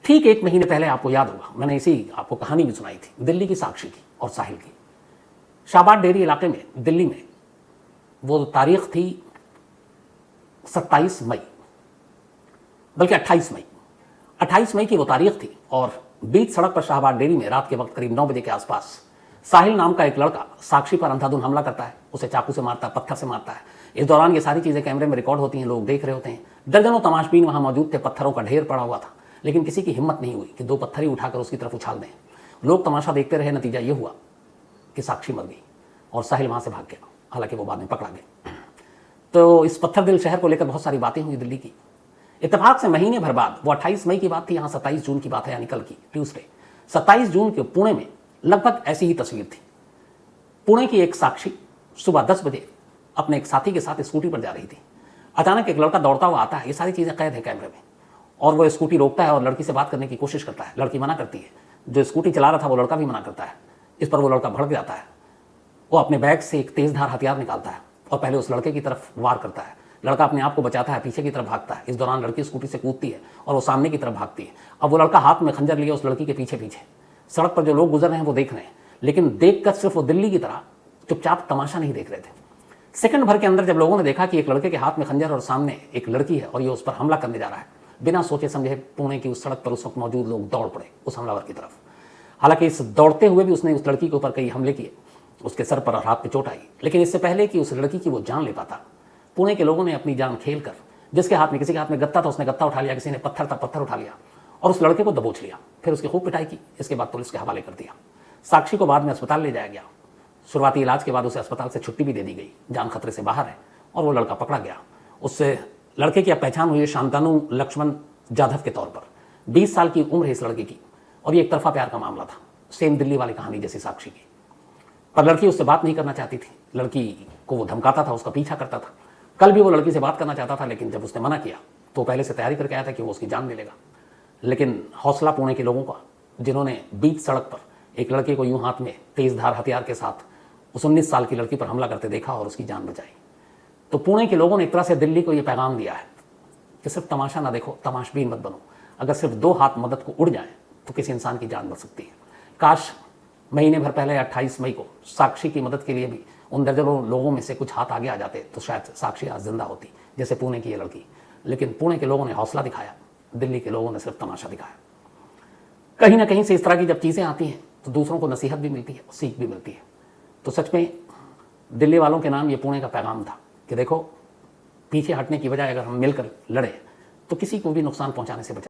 ठीक 1 महीने पहले आपको याद होगा, मैंने इसी आपको कहानी भी सुनाई थी, दिल्ली की साक्षी की और साहिल की। शाहबाद डेयरी इलाके में दिल्ली में वो तारीख थी 27 मई, बल्कि 28 मई, 28 मई की वो तारीख थी। और बीच सड़क पर शाहबाद डेयरी में रात के वक्त करीब 9 बजे के आसपास साहिल नाम का एक लड़का साक्षी पर अंधाधुंध हमला करता है, उसे चाकू से मारता है, पत्थर से मारता है। इस दौरान ये सारी चीजें कैमरे में रिकॉर्ड होती हैं, लोग देख रहे होते हैं। दर्जनों तमाशबीन वहां मौजूद थे, पत्थरों का ढेर पड़ा हुआ था, लेकिन किसी की हिम्मत नहीं हुई कि 2 पत्थर ही उठाकर उसकी तरफ उछाल दें। लोग तमाशा देखते रहे। नतीजा ये हुआ कि साक्षी मर गई और साहिल वहां से भाग गया, हालांकि वो बाद में पकड़ा गया। तो इस पत्थर दिल शहर को लेकर बहुत सारी बातें हुई दिल्ली की। इत्तेफाक से महीने भर बाद, वो 28 मई की बात थी, यहाँ 27 जून की बात है, यानी कल की ट्यूसडे 27 जून के पुणे में लगभग ऐसी ही तस्वीर थी। पुणे की एक साक्षी सुबह 10 बजे अपने एक साथी के साथ स्कूटी पर जा रही थी। अचानक एक लड़का दौड़ता हुआ आता है, ये सारी चीजें कैद है कैमरे में, और वो स्कूटी रोकता है और लड़की से बात करने की कोशिश करता है। लड़की मना करती है, जो स्कूटी चला रहा था वो लड़का भी मना करता है। इस पर वो लड़का भड़क जाता है, वो अपने बैग से एक तेजधार हथियार निकालता है और पहले उस लड़के की तरफ वार करता है। लड़का अपने आप को बचाता है, पीछे की तरफ भागता है। इस दौरान लड़की स्कूटी से कूदती है और वो सामने की तरफ भागती है। अब वो लड़का हाथ में खंजर लिए उस लड़की के पीछे पीछे, सड़क पर जो लोग गुजर रहे हैं वो देख रहे हैं, लेकिन देखकर सिर्फ वो दिल्ली की तरह चुपचाप तमाशा नहीं देख रहे थे। सेकंड भर के अंदर जब लोगों ने देखा कि एक लड़के के हाथ में खंजर और सामने एक लड़की है और ये उस पर हमला करने जा रहा है, बिना सोचे समझे पुणे की उस सड़क पर उस वक्त मौजूद लोग दौड़ पड़े उस हमलावर की तरफ। हालांकि इस दौड़ते हुए भी उसने उस लड़की के ऊपर कई हमले किए, उसके सर पर और हाथ पे चोट आई, लेकिन इससे पहले कि उस लड़की की वो जान ले पाता, पुणे के लोगों ने अपनी जान खेल कर, जिसके हाथ में, किसी के हाथ में गत्ता था उसने गत्ता उठा लिया, किसी ने पत्थर था पत्थर उठा लिया और उस लड़के को दबोच लिया। फिर उसकी खूब पिटाई की। इसके बाद पुलिस के हवाले कर दिया। साक्षी को बाद में अस्पताल ले जाया गया। शुरुआती इलाज के बाद उसे अस्पताल से छुट्टी भी दे दी गई, जान खतरे से बाहर है, और वो लड़का पकड़ा गया। उससे लड़के की अब पहचान हुई है शांतनु लक्ष्मण जाधव के तौर पर। 20 साल की उम्र है इस लड़के की, और ये एक तरफा प्यार का मामला था, सेम दिल्ली वाली कहानी जैसी साक्षी की। पर लड़की उससे बात नहीं करना चाहती थी, लड़की को वो धमकाता था, उसका पीछा करता था। कल भी वो लड़की से बात करना चाहता था, लेकिन जब उसने मना किया तो पहले से तैयारी करके आया था कि वो उसकी जान ले लेगा। लेकिन हौसला पुणे के लोगों का, जिन्होंने बीच सड़क पर एक लड़के को यूं हाथ में तेजधार हथियार के साथ उस 19 साल की लड़की पर हमला करते देखा और उसकी जान बचाई। तो पुणे के लोगों ने एक तरह से दिल्ली को यह पैगाम दिया है कि सिर्फ तमाशा ना देखो, तमाशबीन मत बनो। अगर सिर्फ 2 हाथ मदद को उड़ जाए तो किसी इंसान की जान बच सकती है। काश महीने भर पहले 28 मई को साक्षी की मदद के लिए भी उन दर्जनों लोगों में से कुछ हाथ आगे आ जाते तो शायद साक्षी आज जिंदा होती, जैसे पुणे की ये लड़की। लेकिन पुणे के लोगों ने हौसला दिखाया, दिल्ली के लोगों ने सिर्फ तमाशा दिखाया। कहीं ना कहीं से इस तरह की जब चीजें आती हैं तो दूसरों को नसीहत भी मिलती है, सीख भी मिलती है। तो सच में दिल्ली वालों के नाम ये पुणे का पैगाम था कि देखो, पीछे हटने की बजाय अगर हम मिलकर लड़े तो किसी को भी नुकसान पहुंचाने से बचा।